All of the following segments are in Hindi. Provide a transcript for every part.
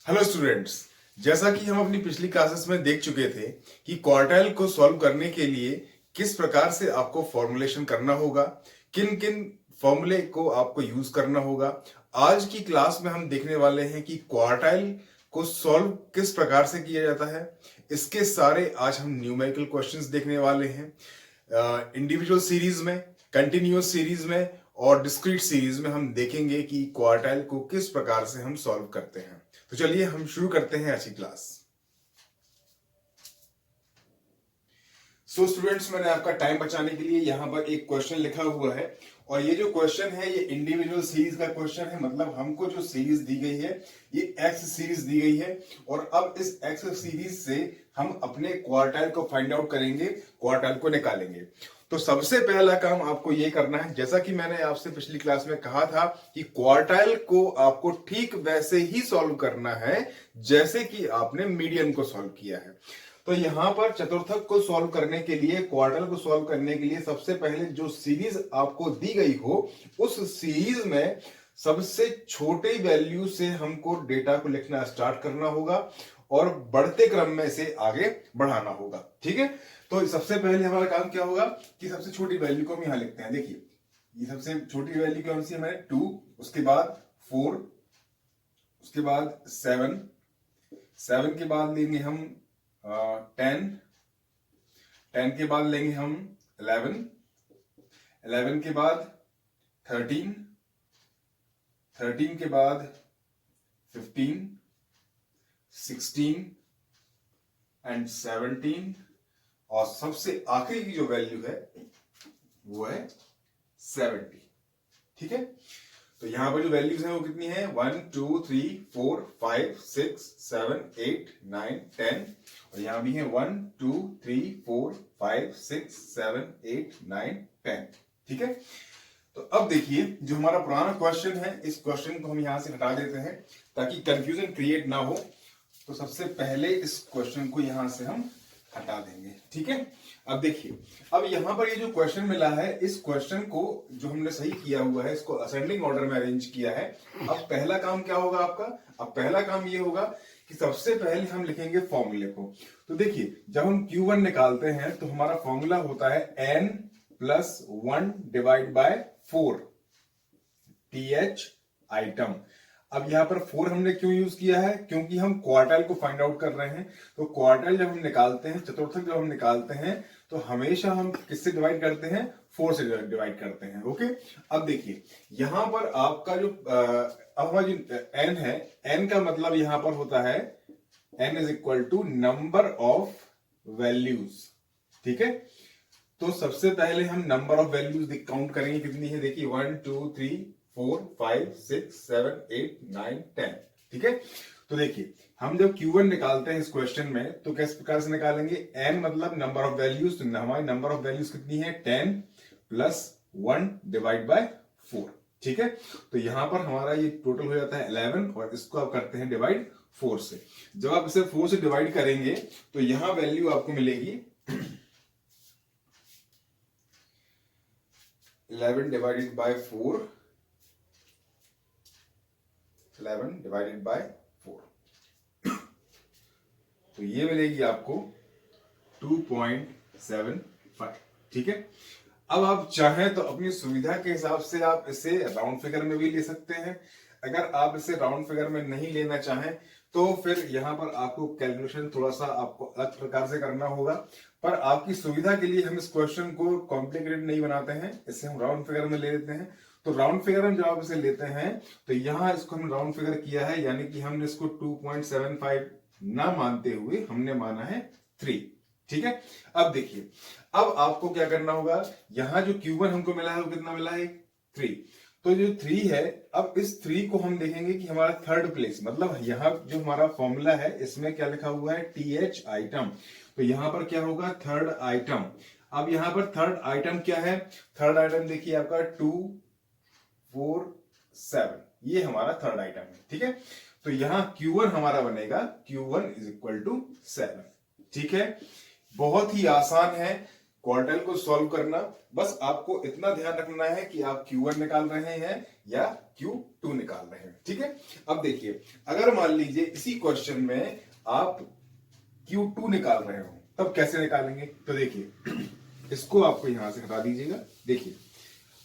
हेलो स्टूडेंट्स, जैसा कि हम अपनी पिछली क्लासेस में देख चुके थे कि क्वार्टाइल को सॉल्व करने के लिए किस प्रकार से आपको फॉर्मुलेशन करना होगा, किन किन फॉर्मूले को आपको यूज करना होगा। आज की क्लास में हम देखने वाले हैं कि क्वार्टाइल को सॉल्व किस प्रकार से किया जाता है। इसके सारे आज हम न्यूमेरिकल क्वेश्चंस देखने वाले हैं। इंडिविजुअल सीरीज में, कंटिन्यूअस सीरीज में और डिस्क्रीट सीरीज में हम देखेंगे कि क्वार्टाइल को किस प्रकार से हम सॉल्व करते हैं। तो चलिए हम शुरू करते हैं आज की क्लास। स्टूडेंट्स, मैंने आपका टाइम बचाने के लिए यहां पर एक क्वेश्चन लिखा हुआ है और ये जो क्वेश्चन है ये इंडिविजुअल सीरीज का क्वेश्चन है। मतलब हमको जो सीरीज दी गई है ये एक्स सीरीज दी गई है और अब इस एक्स सीरीज से हम अपने क्वार्टाइल को फाइंड आउट करेंगे, क्वार्टाइल को निकालेंगे। तो सबसे पहला काम आपको ये करना है, जैसा कि मैंने आपसे पिछली क्लास में कहा था कि क्वार्टाइल को आपको ठीक वैसे ही सॉल्व करना है जैसे कि आपने मीडियन को सॉल्व किया है। तो यहां पर चतुर्थक को सॉल्व करने के लिए, क्वार्टाइल को सॉल्व करने के लिए सबसे पहले जो सीरीज आपको दी गई हो उस सीरीज में सबसे छोटे वैल्यू से हमको डेटा को लिखना स्टार्ट करना होगा और बढ़ते क्रम में से आगे बढ़ाना होगा। ठीक है, तो सबसे पहले हमारा काम क्या होगा कि सबसे छोटी वैल्यू को हम यहां लिखते हैं। देखिए, ये सबसे छोटी वैल्यू कौन सी है हमारे 2, उसके बाद 4, उसके बाद 7, 7 के बाद लेंगे हम 10, 10 के बाद लेंगे हम 11, 11 के बाद 13, 13 के बाद 15, 16 एंड 17 और सबसे आखिरी की जो वैल्यू है वो है 70। ठीक है, तो यहां पर जो वैल्यूज हैं वो कितनी है 1 2 3 4 5 6 7 8 9 10 और यहां भी है 1 2 3 4 5 6 7 8 9 10। ठीक है, तो अब देखिए जो हमारा पुराना क्वेश्चन है इस क्वेश्चन को हम यहां से हटा देते हैं ताकि कंफ्यूजन क्रिएट ना हो। तो सबसे पहले इस क्वेश्चन को यहां से हम हटा देंगे। ठीक है, अब देखिए, अब यहां पर ये जो क्वेश्चन मिला है इस क्वेश्चन को जो हमने सही किया हुआ है इसको असेंडिंग ऑर्डर में अरेंज किया है। अब पहला काम क्या होगा आपका, अब पहला काम ये होगा कि सबसे पहले हम लिखेंगे फॉर्मूले को। तो देखिए, जब हम Q1 निकालते हैं तो हमारा फॉर्मूला होता है n plus 1 divide by 4 TH item. अब यहां पर 4 हमने क्यों यूज किया है, क्योंकि हम क्वार्टाइल को फाइंड आउट कर रहे हैं। तो क्वार्टाइल जब हम निकालते हैं, चतुर्थक जब हम निकालते हैं तो हमेशा हम किससे डिवाइड करते हैं, 4 से डिवाइड करते हैं। ओके, अब देखिए यहां पर आपका जो हमारा जो n है, n का मतलब यहां पर होता है n is equal to number of values. ठीक है, तो सबसे पहले हम नंबर ऑफ वैल्यूज काउंट करेंगे, कितनी है देखिए 1 2 3 4 5 6 7 8 9 10। ठीक है, तो देखिए हम जब Q1 निकालते हैं इस क्वेश्चन में तो किस प्रकार से निकालेंगे, n मतलब नंबर ऑफ वैल्यूज, तो हमारी नंबर ऑफ वैल्यूज कितनी है 10 प्लस 1 डिवाइड बाय 4। ठीक है, तो यहां पर हमारा ये टोटल हो जाता है 11 और इसको आप करते हैं डिवाइड 4 से। जब आप इसे 4 से डिवाइड करेंगे तो यहां वैल्यू आपको मिलेगी 11 डिवाइडेड बाय 4, 11 डिवाइडेड बाय 4 तो ये मिलेगी आपको 2.75। ठीक है, अब आप चाहें तो अपनी सुविधा के हिसाब से आप इसे राउंड फिगर में भी ले सकते हैं। अगर आप इसे राउंड फिगर में नहीं लेना चाहें तो फिर यहां पर आपको कैलकुलेशन थोड़ा सा आपको अलग प्रकार से करना होगा, पर आपकी सुविधा के लिए हम इस क्वेश्चन को कॉम्प्लिकेटेड नहीं बनाते हैं, इसे हम राउंड फिगर में ले लेते हैं। तो राउंड फिगर में जब आप इसे लेते हैं तो यहां इसको हम राउंड फिगर किया है, यानी कि हमने इसको 2.75 ना मानते हुए हमने माना है 3। ठीक है, अब देखिए, अब आपको क्या करना होगा, यहां जो Q1 हमको मिला है वो कितना मिला है 3। तो जो 3 है, अब इस 3 को हम देखेंगे कि हमारा थर्ड प्लेस, मतलब यहां जो हमारा फॉर्मूला है इसमें क्या लिखा हुआ है TH आइटम, तो यहां पर क्या होगा थर्ड आइटम। अब यहां पर थर्ड आइटम क्या है, थर्ड आइटम देखिए आपका 2 4 7, ये हमारा थर्ड आइटम है। ठीक है, तो यहां Q1 हमारा बनेगा Q1 इज इक्वल टू 7। ठीक है, बहुत ही आसान है। क्वार्टाइल को सॉल्व करना, बस आपको इतना ध्यान रखना है कि आप Q1 निकाल रहे हैं या Q2 निकाल रहे हैं। ठीक है, अब देखिए अगर मान लीजिए इसी क्वेश्चन में आप Q2 निकाल रहे हो तब कैसे निकालेंगे, तो देखिए इसको आपको यहां से हटा दीजिएगा। देखिए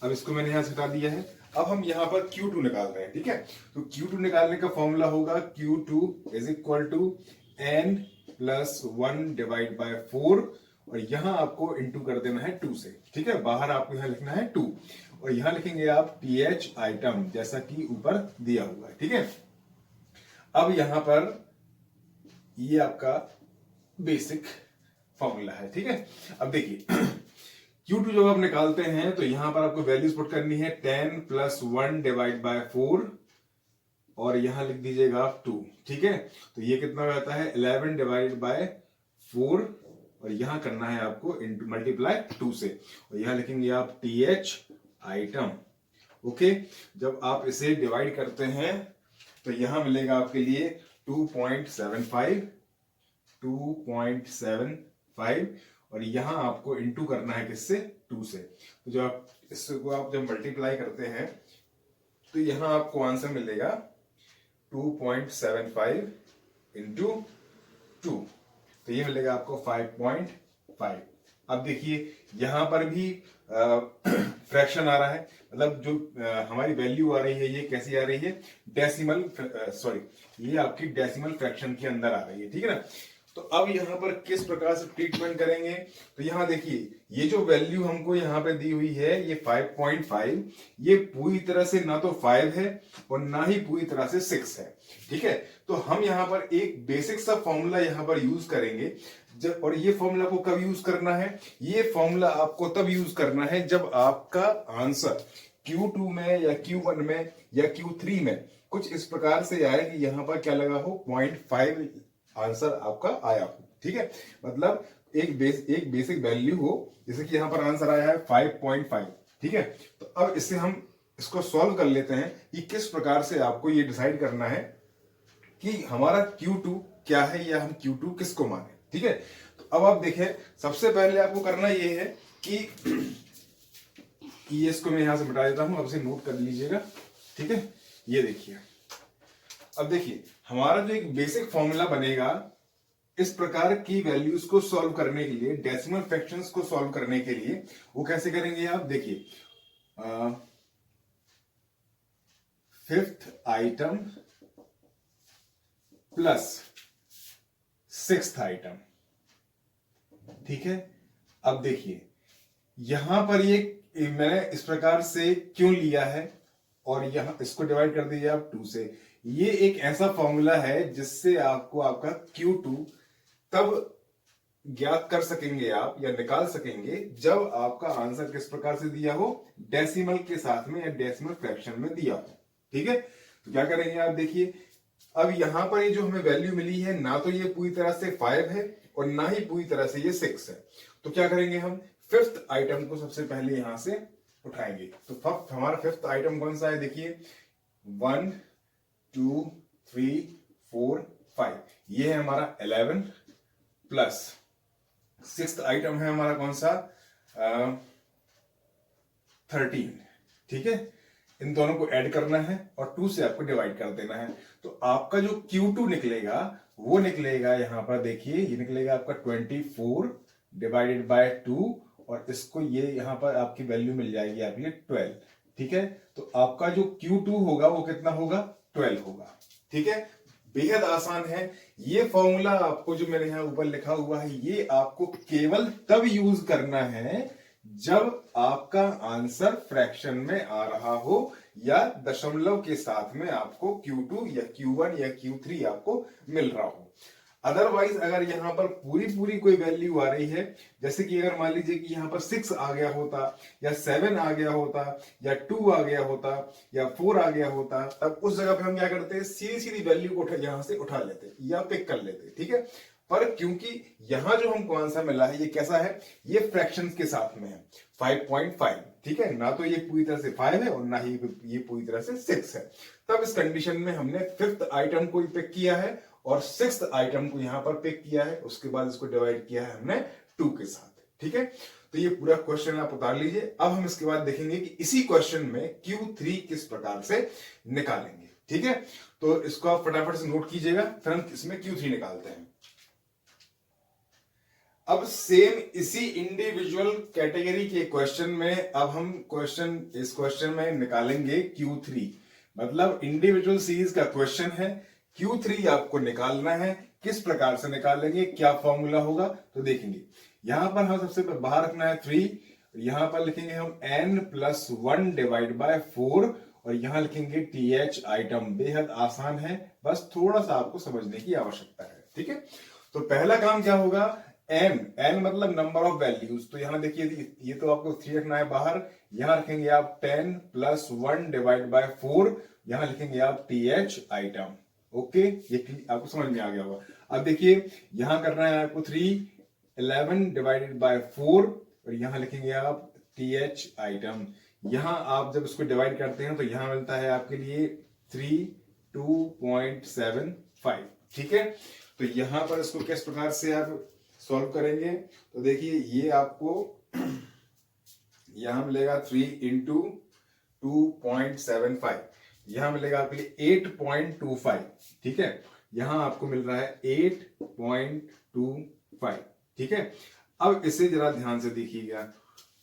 अब इसको मैंने यहां से हटा दिया है, अब हम यहां पर Q2 निकाल रहे हैं। ठीक है, तो Q2 निकालने का फॉर्मूला होगा Q2 is equal to n plus 1 divide by 4, और यहां आपको इंटू कर देना है 2 से। ठीक है, बाहर आपको यहां लिखना है 2, और यहां लिखेंगे आप TH आइटम जैसा कि ऊपर दिया हुआ है। ठीक है, अब यहां पर ये आपका बेसिक फॉर्मूला है। ठीक है, अब देखिए Q2 जब आप निकालते हैं तो यहां पर आपको वैल्यूज पुट करनी है 10 प्लस 1 डिवाइड बाय 4, और यहां लिख दीजिएगा आप 2। ठीक है, तो ये कितना हो जाता है 11 डिवाइड बाय 4, और यहां करना है आपको मल्टीप्लाई 2 से, और यहां लिखेंगे आप TH आइटम। ओके, जब आप इसे डिवाइड करते हैं तो यहां मिलेगा आपके लिए 2.75, और यहां आपको इंटू करना है किससे, 2 से। तो जब आप इसको आप जब मल्टीप्लाई करते हैं तो यहां आपको आंसर मिलेगा 2.75 इंटू 2, तो ये मिलेगा आपको 5.5। अब देखिए यहां पर भी फ्रैक्शन आ रहा है, मतलब जो हमारी वैल्यू आ रही है ये कैसी आ रही है, डेसिमल, सॉरी ये आपकी डेसिमल फ्रैक्शन के अंदर आ रही है। ठीक है ना, तो अब यहां पर किस प्रकार से ट्रीटमेंट करेंगे, तो यहां देखिए ये जो वैल्यू हमको यहां पे दी हुई है ये 5.5, ये पूरी तरह से ना तो 5 है और ना ही पूरी तरह से 6 है। ठीक है, तो हम यहां पर एक बेसिक सा फॉर्मूला यहां पर यूज करेंगे जब, और ये फॉर्मूला को कब यूज करना है, ये फॉर्मूला आपको तब यूज करना है जब आपका आंसर Q2 में या Q1 में या Q3 में कुछ इस प्रकार से आए कि यहां पर क्या लगा हो 0.5 आंसर आपका आया हो। ठीक है, मतलब एक बेसिक वैल्यू हो, जैसे कि यहां पर आंसर आया है 5.5। ठीक है, तो अब इससे हम इसको सॉल्व कर लेते हैं कि किस प्रकार से आपको ये डिसाइड करना है कि हमारा Q2 क्या है या हम Q2 किसको माने। ठीक है, तो अब आप देखें सबसे पहले आपको करना ये है कि ये इसको मैं यहां से मिटा देता हूं, अब इसे नोट कर लीजिएगा। ठीक है, ये देखिए अब देखिए हमारा जो एक बेसिक फॉर्मूला बनेगा इस प्रकार की वैल्यूज को सॉल्व करने के लिए, डेसिमल फ्रैक्शंस को सॉल्व करने के लिए, वो कैसे करेंगे आप देखिए, 5th item plus 6th item. ठीक है, अब देखिए यहां पर ये मैंने इस प्रकार से क्यों लिया है, और यहां इसको डिवाइड कर दीजिए आप 2 से। ये एक ऐसा फॉर्मूला है जिससे आपको आपका Q2 तब ज्ञात कर सकेंगे आप या निकाल सकेंगे जब आपका आंसर किस प्रकार से दिया हो, डेसिमल के साथ में या डेसिमल फ्रैक्शन में दिया हो। ठीक है, तो क्या करेंगे आप देखिए, अब यहां पर ये जो हमें वैल्यू मिली है ना तो ये पूरी तरह से 5 है और ना ही पूरी तरह से ये 6 है, तो क्या करेंगे हम 5th आइटम को सबसे पहले यहां से उठाएंगे। तो हमारा 5th आइटम कौन सा है देखिए, 1 2 3 4 5, ये है हमारा 11 प्लस 6th आइटम है हमारा कौन सा 13। ठीक है, इन दोनों को ऐड करना है और 2 से आपको डिवाइड कर देना है, तो आपका जो Q2 निकलेगा वो निकलेगा यहां पर देखिए, ये निकलेगा आपका 24 डिवाइडेड बाय 2, और इसको ये यहां पर आपकी वैल्यू मिल जाएगी आपकी 12। ठीक है, तो आपका जो Q2 होगा वो कितना होगा 12 होगा। ठीक है, बेहद आसान है। ये फॉर्मूला आपको जो मैंने यहां ऊपर लिखा हुआ है ये आपको केवल तब यूज करना है जब आपका आंसर फ्रैक्शन में आ रहा हो या दशमलव के साथ में आपको Q2 या Q1 या Q3 आपको मिल रहा हो। अदरवाइज अगर यहां पर पूरी कोई वैल्यू आ रही है, जैसे कि अगर मान लीजिए कि यहां पर 6 आ गया होता या 7 आ गया होता या 2 आ गया होता या 4 आ गया होता, तब उस जगह पे हम क्या करते हैं, सीधी वैल्यू को यहां से उठा लेते या पिक कर लेते। ठीक है, पर क्योंकि यहां जो हमको आंसर मिला है ये कैसा है, ये फ्रैक्शंस के साथ में है 5.5। ठीक है, ना तो ये पूरी तरह से 5 है और ना ही ये पूरी तरह से 6 है, तब इस कंडीशन में हमने 5th आइटम को पिक किया है और 6th आइटम को यहां पर पिक किया है, उसके बाद इसको डिवाइड किया है हमने 2 के साथ। ठीक है, तो ये पूरा क्वेश्चन आप उतार लीजिए। अब हम इसके बाद देखेंगे कि इसी क्वेश्चन में Q3 किस प्रकार से निकालेंगे। ठीक है, तो इसको आप फटाफट से नोट कीजिएगा, फिर हम इसमें Q3 निकालते हैं। अब सेम इसी इंडिविजुअल कैटेगरी के क्वेश्चन में अब हम इस क्वेश्चन में निकालेंगे Q3, मतलब इंडिविजुअल सीरीज का क्वेश्चन है, Q3 आपको निकालना है। किस प्रकार से निकालेंगे, क्या फॉर्मूला होगा, तो देखेंगे। यहां पर हम सबसे बाहर रखना है 3, यहां पर लिखेंगे हम n+1 डिवाइड बाय 4 और यहां लिखेंगे TH आइटम। बेहद आसान है, बस थोड़ा सा आपको समझने की आवश्यकता है। ठीक है, तो पहला काम क्या होगा, n मतलब नंबर ऑफ वैल्यूज, तो यहां देखिए ये तो आपको 3 रखना है बाहर, यहां रखेंगे आप 10+1 डिवाइड बाय 4, यहां लिखेंगे आप TH आइटम। ओके, ये आपको समझ में आ गया होगा। अब देखिए यहां करना है आपको 11 डिवाइडेड बाय 4 और यहां लिखेंगे आप TH आइटम। यहां आप जब इसको डिवाइड करते हैं तो यहां मिलता है आपके लिए 2.75। ठीक है, तो यहां पर इसको किस प्रकार से आप सॉल्व करेंगे, तो देखिए ये आपको यहां मिलेगा 3 इंटू 2.75, यहां मिलेगा आपके लिए 8.25। ठीक है, यहां आपको मिल रहा है 8.25। ठीक है, अब इसे जरा ध्यान से देखिएगा,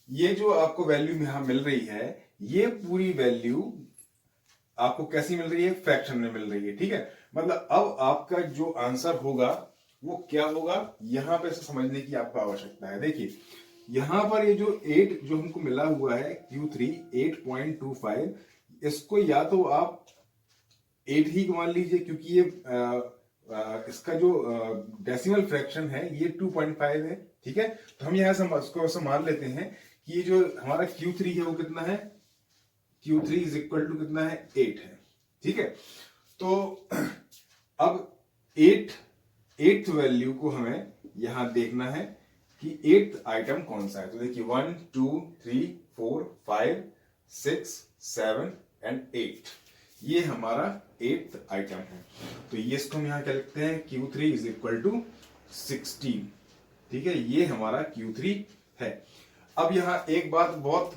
ये जो आपको वैल्यू यहां मिल रही है, ये पूरी वैल्यू आपको कैसी मिल रही है, फ्रैक्शन में मिल रही है। ठीक है, मतलब अब आपका जो आंसर होगा वो क्या होगा, यहां पे इसे समझने की आपको आवश्यकता है। देखिए यहां पर ये जो 8 जो हमको मिला हुआ है Q3 8.25, इसको या तो आप 8 ही मान लीजिए, क्योंकि ये इसका जो डेसिमल फ्रैक्शन है ये 2.5 है। ठीक है, तो हम यहां से इसको ऐसा मान लेते हैं कि ये जो हमारा Q3 है वो कितना है, Q3 इज इक्वल टू कितना है, 8 है। ठीक है, तो अब 8th वैल्यू को हमें यहां देखना है कि 8th आइटम कौन सा है। तो देखिए 1 2 3 4 5 6 7 एंड 8, ये हमारा 8th आइटम है। तो ये इसको हम यहां क्या लिखते हैं, Q3 इज इक्वल टू 16। ठीक है, ये हमारा Q3 है। अब यहां एक बात बहुत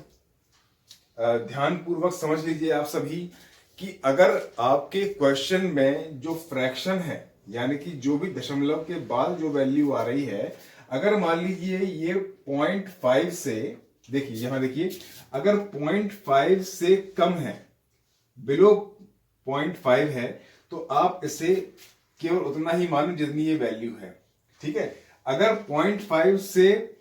ध्यान पूर्वक समझ लीजिए आप सभी, कि अगर आपके क्वेश्चन में जो फ्रैक्शन है, यानी कि जो भी दशमलव के बाद जो वैल्यू आ रही है, अगर मान लीजिए ये 0.5 से, देखिए यहां देखिए, अगर 0.5 से कम है, बिलो 0.5 है, तो आप इसे केवल उतना ही मानो जितनी ये वैल्यू है। ठीक है, अगर 0.5 से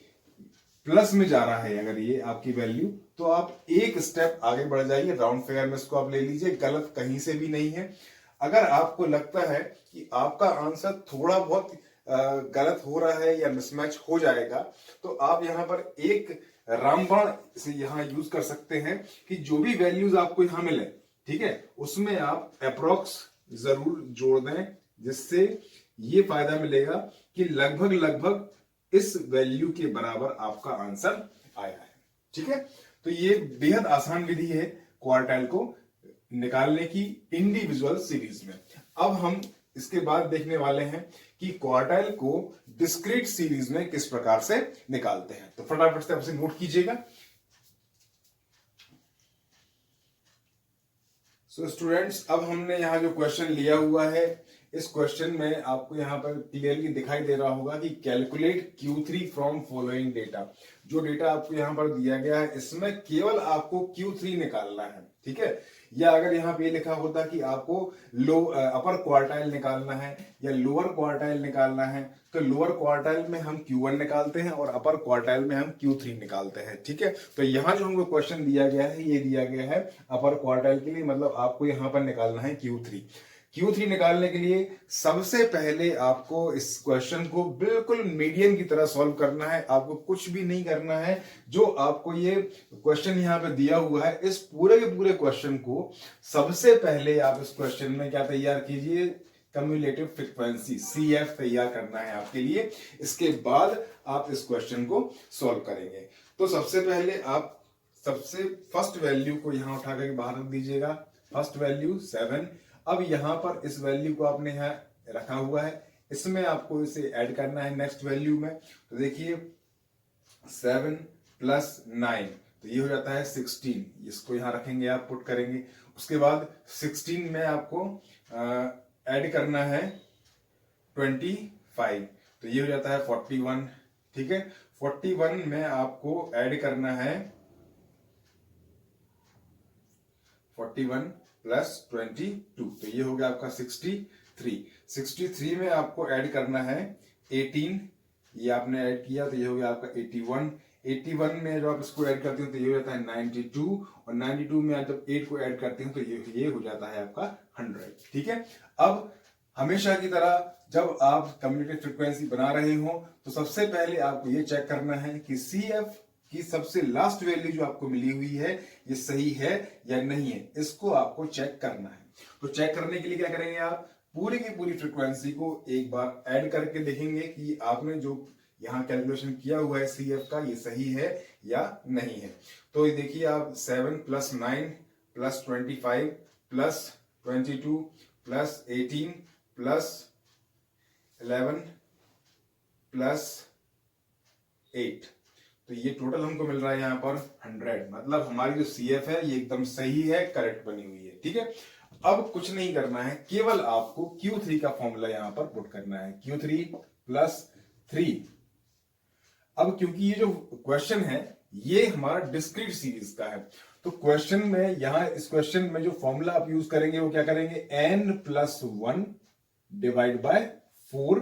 प्लस में जा रहा है अगर ये आपकी वैल्यू, तो आप एक स्टेप आगे बढ़ जाइए, राउंड फिगर में इसको आप ले लीजिए, गलत कहीं से भी नहीं है। अगर आपको लगता है कि आपका आंसर थोड़ा बहुत गलत हो रहा है या मिसमैच हो जाएगा, तो आप यहां पर एक रामबाण से यहां यूज कर सकते हैं कि जो भी वैल्यूज आपको यहां मिले, ठीक है, उसमें आप अप्रोक्स जरूर जोड़ दें, जिससे ये फायदा मिलेगा कि लगभग इस वैल्यू के बराबर आपका आंसर आया है। ठीक है, तो ये बेहद आसान विधि है क्वार्टाइल को निकालने की इंडिविजुअल सीरीज में। अब हम इसके बाद देखने वाले हैं कि क्वार्टाइल को डिस्क्रीट सीरीज में किस प्रकार से निकालते हैं। तो फटाफट से आपसे नोट कीजिएगा। सो स्टूडेंट्स, अब हमने यहां जो क्वेश्चन लिया हुआ है, इस क्वेश्चन में आपको यहां पर क्लियरली दिखाई दे रहा होगा कि calculate Q3 from following data. जो डेटा आपको यहां पर दिया गया है, इसमें केवल आपको Q3 निकालना है। ठीक है, या अगर यहां पे लिखा होता कि आपको अपर क्वार्टाइल निकालना है या लोअर क्वार्टाइल निकालना है, तो लोअर क्वार्टाइल में हम Q1 निकालते हैं और अपर क्वार्टाइल में हम Q3 निकालते हैं। ठीक है, तो यहां जो हमको क्वेश्चन दिया गया है, ये दिया गया है अपर क्वार्टाइल के लिए, मतलब आपको यहां पर निकालना है Q3 निकालने के लिए सबसे पहले आपको इस क्वेश्चन को बिल्कुल मीडियन की तरह सॉल्व करना है। आपको कुछ भी नहीं करना है। जो आपको ये क्वेश्चन यहां पे दिया हुआ है, इस पूरे के पूरे क्वेश्चन को सबसे पहले आप इस क्वेश्चन में क्या तैयार कीजिए, कम्युलेटिव फ्रीक्वेंसी CF तैयार करना है आपके लिए। इसके बाद आप इस क्वेश्चन को सॉल्व करेंगे। तो सबसे पहले आप सबसे फर्स्ट वैल्यू को यहां उठा करके बाहर रख दीजिएगा। First value 7। अब यहां पर इस वैल्यू को आपने यहां रखा हुआ है, इसमें आपको इसे ऐड करना है नेक्स्ट वैल्यू में। तो देखिए 7 प्लस 9, तो ये हो जाता है 16। इसको यहां रखेंगे, आप पुट करेंगे। उसके बाद 16 में आपको ऐड करना है 25, तो ये हो जाता है 41। ठीक है, 41 में आपको ऐड करना है 41 प्लस 22, तो ये हो गया आपका 63। 63 में आपको ऐड करना है 18, ये आपने ऐड किया तो ये हो गया आपका 81। 81 में जब आप इसको ऐड करते हो तो ये हो जाता है 92, और 92 में आप जब 8 को ऐड करते हो तो ये हो जाता है आपका 100। ठीक है, अब हमेशा की तरह जब आप कम्युनिकेट फ्रीक्वेंसी बना रहे हो तो सबसे पहले आपको ये चेक करना है कि CF की सबसे लास्ट वैल्यू जो आपको मिली हुई है ये सही है या नहीं है, इसको आपको चेक करना है। तो चेक करने के लिए क्या करेंगे, आप पूरी की पूरी फ्रीक्वेंसी को एक बार ऐड करके देखेंगे कि आपने जो यहाँ कैलकुलेशन किया हुआ है CF का ये सही है या नहीं है। तो ये देखिए आप 7 plus 9 plus 25 plus 22 plus 18 plus 11 plus 8, तो ये टोटल हमको मिल रहा है यहाँ पर 100। मतलब हमारी जो CF है ये एकदम सही है, करेक्ट बनी हुई है। ठीक है, अब कुछ नहीं करना है, केवल आपको Q3 का फॉर्मूला यहाँ पर पुट करना है, Q3 प्लस 3। अब क्योंकि ये जो क्वेश्चन है ये हमारा डिस्क्रीट सीरीज का है, तो क्वेश्चन में यहाँ इस क्वेश्चन में जो फॉर्मूला आप यूज करेंगे वो क्या करेंगे, n+1 डिवाइड बाय 4,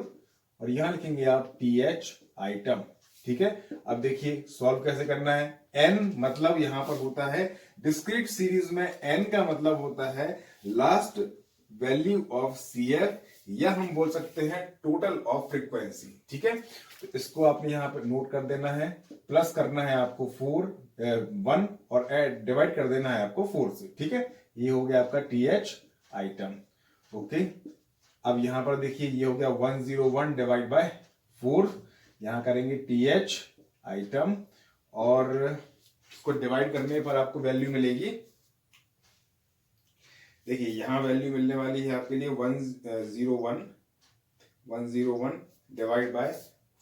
और यहां लिखेंगे आप TH आइटम। ठीक है, अब देखिए सॉल्व कैसे करना है। n मतलब यहां पर होता है डिस्क्रीट सीरीज में n का मतलब होता है लास्ट वैल्यू ऑफ CF, या हम बोल सकते हैं टोटल ऑफ फ्रीक्वेंसी। ठीक है, तो इसको आपने यहां पर नोट कर देना है, प्लस करना है आपको 1 और डिवाइड कर देना है आपको 4 से। ठीक है, ये हो गया आपका TH आइटम। ओके, अब यहां पर देखिए ये हो गया 101 डिवाइड बाय 4, यहां करेंगे TH आइटम और इसको डिवाइड करने पर आपको वैल्यू मिलेगी। देखिए यहां वैल्यू मिलने वाली है आपके लिए 101 डिवाइड बाय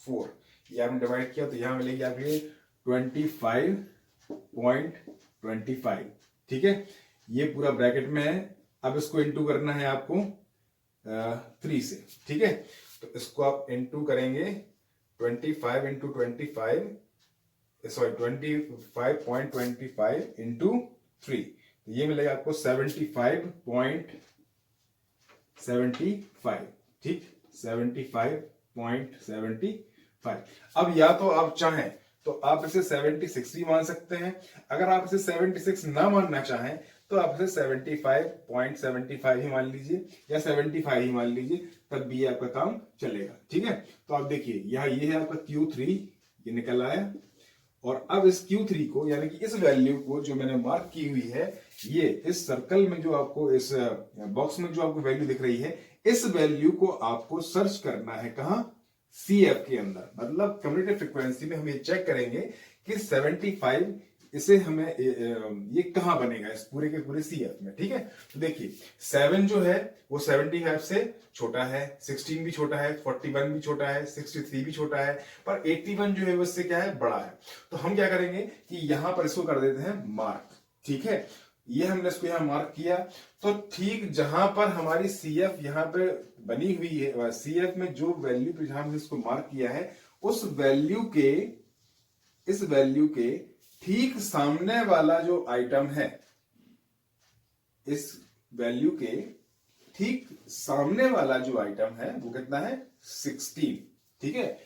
4, ये आपने डिवाइड किया तो यहां मिलेगी आपके लिए 25.25। ठीक है, ये पूरा ब्रैकेट में है। अब इसको इंटू करना है आपको 3 से। ठीक है, तो इसको आप इंटू करेंगे 25 इंटू 25, सॉरी 25.25 इंटू 3, तो ये मिलेगा आपको 75.75। ठीक, 75.75। अब या तो आप चाहें तो आप इसे 76 भी मान सकते हैं, अगर आप इसे 76 ना मानना चाहें तो आप इसे 75.75 ही मान लीजिए या 75 ही मान लीजिए, तब भी आपका काम चलेगा। ठीक है, तो आप देखिए यहाँ ये है आपका Q3, ये निकल आया, और अब इस Q3 को यानी कि इस वैल्यू को जो मैंने मार्क की हुई है, ये इस सर्कल में जो आपको इस बॉक्स में जो आपको वैल्यू दिख रही है, इस वैल्यू को आपको सर्च करना है कहां, CF के अंदर। मतलब कम्युनिकेट फ्रीक्वेंसी में हम ये चेक करेंगे कि 75 इसे हमें ये कहां बनेगा इस पूरे के पूरे CF में। ठीक है, तो देखिए 7 जो है वो 75 से छोटा है, 16 भी छोटा है, 41 भी छोटा है, 63 भी छोटा है, पर 81 जो है वो इससे क्या है, बड़ा है। तो हम क्या करेंगे कि यहां पर इसको कर देते हैं मार्क। ठीक है, ये हमने इसको यहां मार्क किया, तो ठीक जहां पर हमारी CF यहां पे बनी हुई है, CF में जो वैल्यू पे जहां हमने इसको मार्क किया है, इस वैल्यू के ठीक सामने वाला जो आइटम है, इस वैल्यू के ठीक सामने वाला जो आइटम है वो कितना है, 16। ठीक है,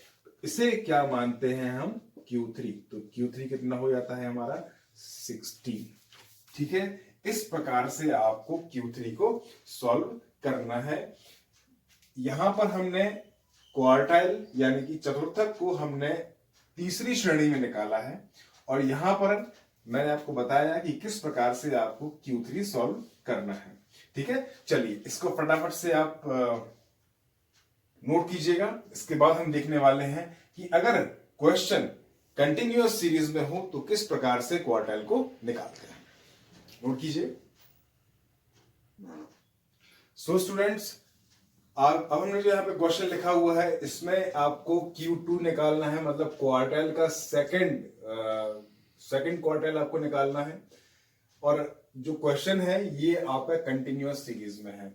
इसे क्या मानते हैं हम, Q3, तो Q3 कितना हो जाता है हमारा 16। ठीक है, इस प्रकार से आपको Q3 को सॉल्व करना है। यहां पर हमने क्वार्टाइल यानी कि चतुर्थक को हमने तीसरी श्रेणी में निकाला है, और यहां पर मैंने आपको बताया कि किस प्रकार से आपको Q3 सॉल्व करना है। ठीक है, चलिए इसको फटाफट से आप नोट कीजिएगा। इसके बाद हम देखने वाले हैं कि अगर क्वेश्चन कंटिन्यूअस सीरीज में हो तो किस प्रकार से क्वार्टाइल को निकालते हैं। नोट कीजिए। सो स्टूडेंट्स, अब हमने जो यहाँ पे क्वेश्चन लिखा हुआ है इसमें आपको Q2 निकालना है, मतलब क्वार्टाइल का सेकंड क्वार्टाइल आपको निकालना है। और जो क्वेश्चन है ये आपका कंटिन्यूअस सीरीज में है।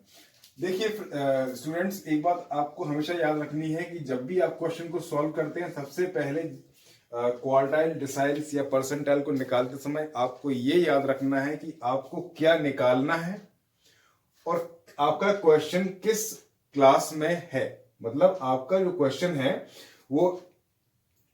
देखिए स्टूडेंट्स, एक बात आपको हमेशा याद रखनी है कि जब भी आप क्वेश्चन को सॉल्व करते हैं सबसे पहले क्वार्टाइल, डिसाइल्स या परसेंटाइल को निकालते समय आपको ये याद रखना है कि आपको क्या निकालना है और आपका क्वेश्चन किस क्लास में है। मतलब आपका जो क्वेश्चन है वो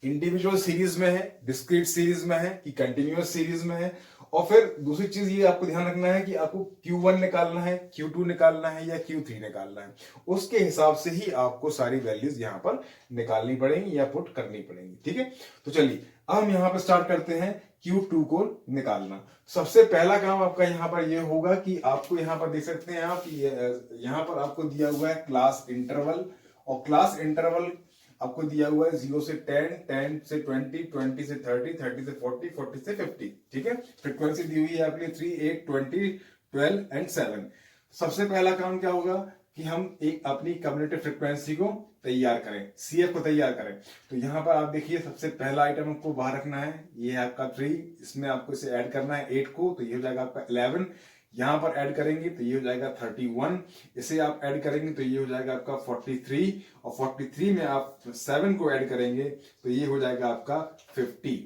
इंडिविजुअल सीरीज में है, डिस्क्रीट सीरीज में है कि कंटिन्यूअस सीरीज में है। और फिर दूसरी चीज ये आपको ध्यान रखना है कि आपको Q1 निकालना है, Q2 निकालना है या Q3 निकालना है। उसके हिसाब से ही आपको सारी वैल्यूज यहां पर निकालनी पड़ेंगी या पुट करनी पड़ेंगी। ठीक है, तो चलिए अब हम यहां पर स्टार्ट करते हैं Q2 को निकालना। सबसे पहला काम आपका यहां पर यह होगा कि आपको यहां पर देख सकते हैं आप, यहां पर आपको दिया हुआ है क्लास इंटरवल, और क्लास इंटरवल आपको दिया हुआ है 0 से 10, 10 से 20, 20 से 30, 30 से 40, 40 से 50। ठीक है, फ्रीक्वेंसी दी हुई है आपके 3, 8, 20, 12 एंड 7। सबसे पहला काम क्या होगा कि हम एक अपनी कम्युलेटिव फ्रीक्वेंसी को तैयार करें, सीएफ को तैयार करें। तो यहां पर आप देखिए सबसे पहला आइटम आपको बाहर रखना है, ये है आपका 3, इसमें आपको इसे ऐड करना है 8 को, तो ये हो जाएगा आपका 11। यहां पर ऐड करेंगे तो ये हो जाएगा 31, इसे आप ऐड करेंगे तो ये हो जाएगा आपका 43, और 43 में आप 7 को ऐड करेंगे तो ये हो जाएगा आपका 50।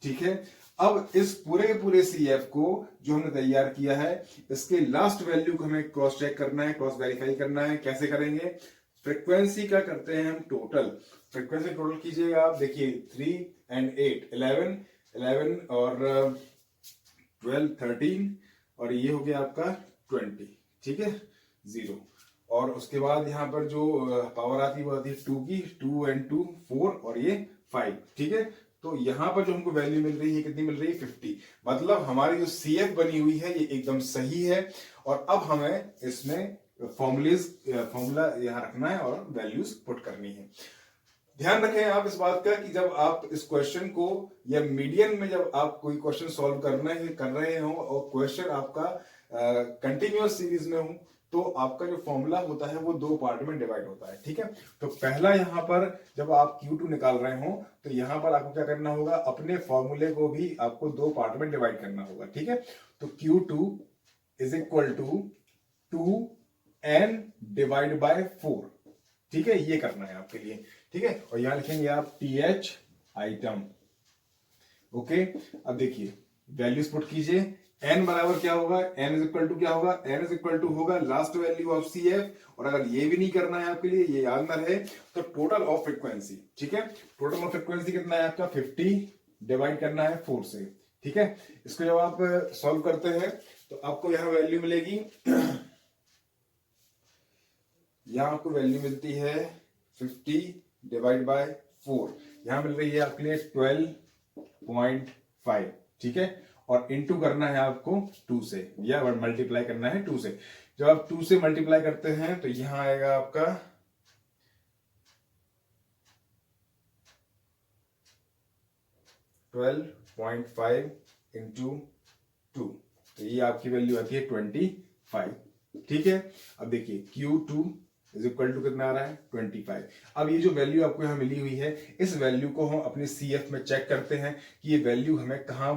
ठीक है, अब इस पूरे के पूरे सीएफ को जो हमने तैयार किया है इसके लास्ट वैल्यू को हमें क्रॉस चेक करना है, क्रॉस वेरीफाई करना है। कैसे करेंगे? फ्रीक्वेंसी का करते हैं हम टोटल। फ्रीक्वेंसी टोटल कीजिएगा आप, देखिए 3 एंड 8 11, 11 और 12 13, और ये हो गया आपका 20। ठीक है, 0। और उसके बाद यहाँ पर जो पावर आती है वो आती है 2 की, 2 एंड 2 4, और ये 5। ठीक है, तो यहाँ पर जो हमको वैल्यू मिल रही है कितनी मिल रही है? 50। मतलब हमारी जो सीएफ बनी हुई है ये एकदम सही है। और अब हमें इसमें फॉर्मूला यहाँ रखना है और वैल्यूज पुट करनी है। ध्यान रखें आप इस बात का कि जब आप इस क्वेश्चन को या मीडियन में जब आप कोई क्वेश्चन सॉल्व कर रहे हो और क्वेश्चन आपका कंटिन्यूअस सीरीज में हो, तो आपका जो फॉर्मूला होता है वो 2 पार्ट में डिवाइड होता है। ठीक है, तो पहला यहां पर जब आप Q2 निकाल रहे हो तो यहां पर आपको क्या करना होगा? अपने फॉर्मूले को भी आपको 2 पार्ट में डिवाइड करना होगा। ठीक है, तो Q2 is equal to 2n divide by 4। ठीक है, ये करना है आपके लिए। ठीक है, और यहां लिखेंगे आप TH आइटम। ओके, अब देखिए वैल्यूज पुट कीजिए। n बराबर क्या होगा? n इज इक्वल टू क्या होगा? n इज इक्वल टू होगा लास्ट वैल्यू ऑफ CF। और अगर ये भी नहीं करना है आपके लिए, ये याद ना रहे, तो टोटल ऑफ फ्रीक्वेंसी। ठीक है, टोटल ऑफ फ्रीक्वेंसी कितना है आपका? 50 डिवाइड करना है 4 से। ठीक है, इसको जब आप सॉल्व करते हैं तो आपको यहां वैल्यू मिलेगी यहां आपको वैल्यू मिलती है 50 डिवाइड बाय 4, यहां मिल रही है आपके लिए 12.5। ठीक है, और इनटू करना है आपको 2 से, या मल्टीप्लाई करना है 2 से। जब आप 2 से मल्टीप्लाई करते हैं तो यहां आएगा आपका 12.5 इंटू 2, तो ये आपकी वैल्यू आती है 25। ठीक है, अब देखिए Q2 इज इक्वल टू कितना आ रहा है? 25। अब ये जो वैल्यू आपको यहां मिली हुई है, इस वैल्यू को हम अपने CF में चेक करते हैं कि ये वैल्यू हमें कहां,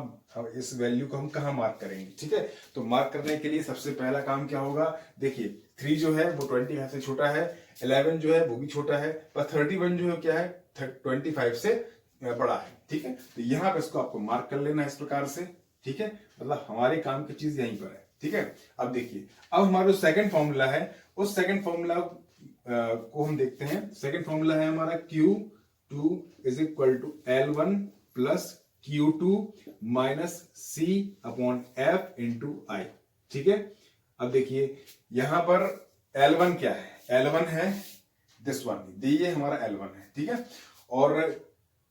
इस वैल्यू को हम कहां मार्क करेंगे। ठीक है, तो मार्क करने के लिए सबसे पहला काम क्या होगा? देखिए 3 जो है वो 25 से छोटा है, 11 जो है वो भी छोटा है, पर 31 जो है क्या है? 25 से बड़ा है। ठीक है, तो यहां पर इसको आपको मार्क कर लेना है इस प्रकार से। ठीक है, मतलब हमारे काम की चीज यहीं पर है। ठीक है, अब देखिए अब हमारा जो सेकंड फॉर्मूला है उस सेकंड फॉर्मूला को हम देखते हैं। सेकंड फॉर्मूला है हमारा Q2 is equal to L1 plus Q2 minus C upon F into I. ठीक है, अब देखिए यहां पर L1 क्या है? L1 है दिस वन, ये हमारा L1 है। ठीक है, और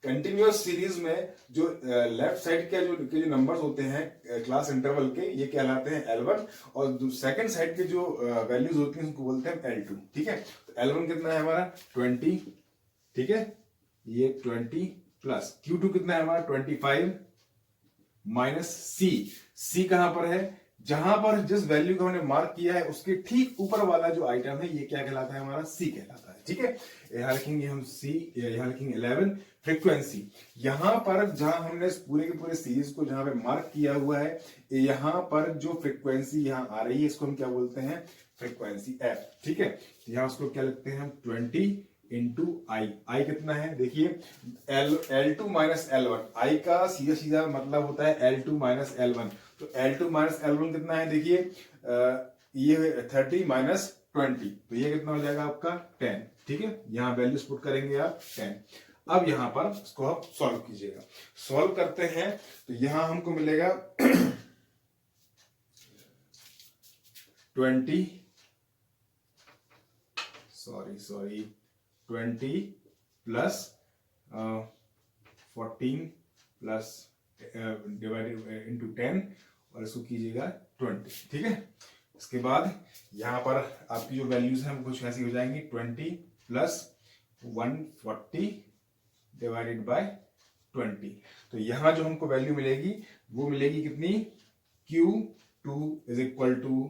कंटिन्यूअस सीरीज में जो लेफ्ट साइड के जो नंबर्स होते हैं क्लास इंटरवल के, ये कहलाते हैं L1, और सेकंड साइड के जो वैल्यूज होती हैं उनको बोलते हैं L2। ठीक है, तो L1 कितना है हमारा? 20। ठीक है, ये 20 प्लस Q2 कितना है हमारा? 25 माइनस C। C कहां पर है? जहां पर जिस वैल्यू को हमने मार्क किया है उसके ठीक ऊपर वाला जो आइटम है ये क्या कहलाता है, हमारा सी कहलाता है। ठीक है, यहां लिखेंगे हम सी, यहां लिखेंगे 11 फ्रीक्वेंसी। यहां पर जहां हमने इस पूरे के पूरे सीरीज को जहां पे मार्क किया हुआ है, यहां पर जो फ्रीक्वेंसी यहां आ रही है इसको हम क्या बोलते हैं, फ्रीक्वेंसी एफ। ठीक है, यहां उसको क्या लिखते हैं हम 20 इंटू आई कितना है, देखिए L2 माइनस L1, आई का सीधा सीधा मतलब होता है L2 माइनस L1। तो L2 माइनस L1 कितना है, देखिए ये 30 माइनस 20, तो ये कितना हो जाएगा आपका 10। ठीक है, यहाँ वैल्यूज पुट करेंगे आप 10। अब यहाँ पर इसको आप सॉल्व कीजिएगा, सॉल्व करते हैं तो यहाँ हमको मिलेगा 20 प्लस 14 प्लस डिवाइडेड इंटू 10 और इसको कीजिएगा 20। ठीक है, इसके बाद यहाँ पर आपकी जो वैल्यूज हैं वो कुछ ऐसी हो जाएंगी, 20 प्लस 140 डिवाइडेड बाय 20। तो यहाँ जो हमको वैल्यू मिलेगी वो मिलेगी कितनी, Q2 इज इक्वल टू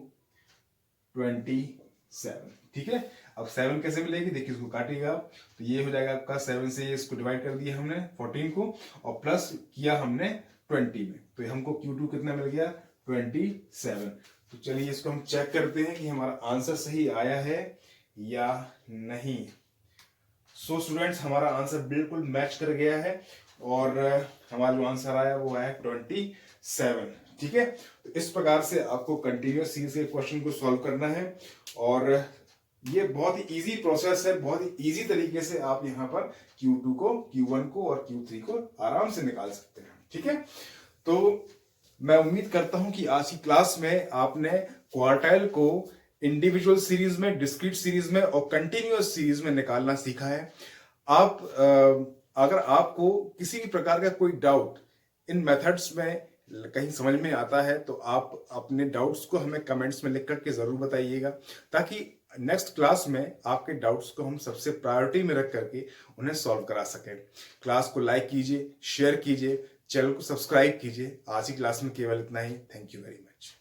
27। ठीक है, अब 7 कैसे मिलेगी, देखिए इसको काटिएगा आप, तो ये हो जाएगा आपका 7 से इसको डिवाइड कर दिया हमने 14 को और प्लस किया हमने 20 में, तो हमको Q2 कितना मिल गया 27। तो चलिए इसको हम चेक करते हैं कि हमारा आंसर सही आया है या नहीं। सो स्टूडेंट्स, हमारा आंसर बिल्कुल मैच कर गया है और हमारा जो आंसर आया वो है 27। ठीक है, तो इस प्रकार से आपको कंटिन्यूअस सीरीज के क्वेश्चन को सॉल्व करना है और ये बहुत ही इजी प्रोसेस है, बहुत ही इजी तरीके से आप यहाँ पर Q2 को, Q1 को और Q3 को आराम से निकाल सकते हैं। ठीक है, तो मैं उम्मीद करता हूं कि आज की क्लास में आपने क्वार्टाइल को इंडिविजुअल सीरीज में, डिस्क्रीट सीरीज में और कंटिन्यूअस सीरीज में निकालना सीखा है। आप अगर आपको किसी भी प्रकार का कोई डाउट इन मेथड्स में कहीं समझ में आता है तो आप अपने डाउट्स को हमें कमेंट्स में लिख करके जरूर बताइएगा, ताकि नेक्स्ट क्लास में आपके डाउट्स को हम सबसे प्रायोरिटी में रख करके उन्हें सॉल्व करा सकें। क्लास को लाइक कीजिए, शेयर कीजिए, चैनल को सब्सक्राइब कीजिए। आज की क्लास में केवल इतना ही। Thank you very much.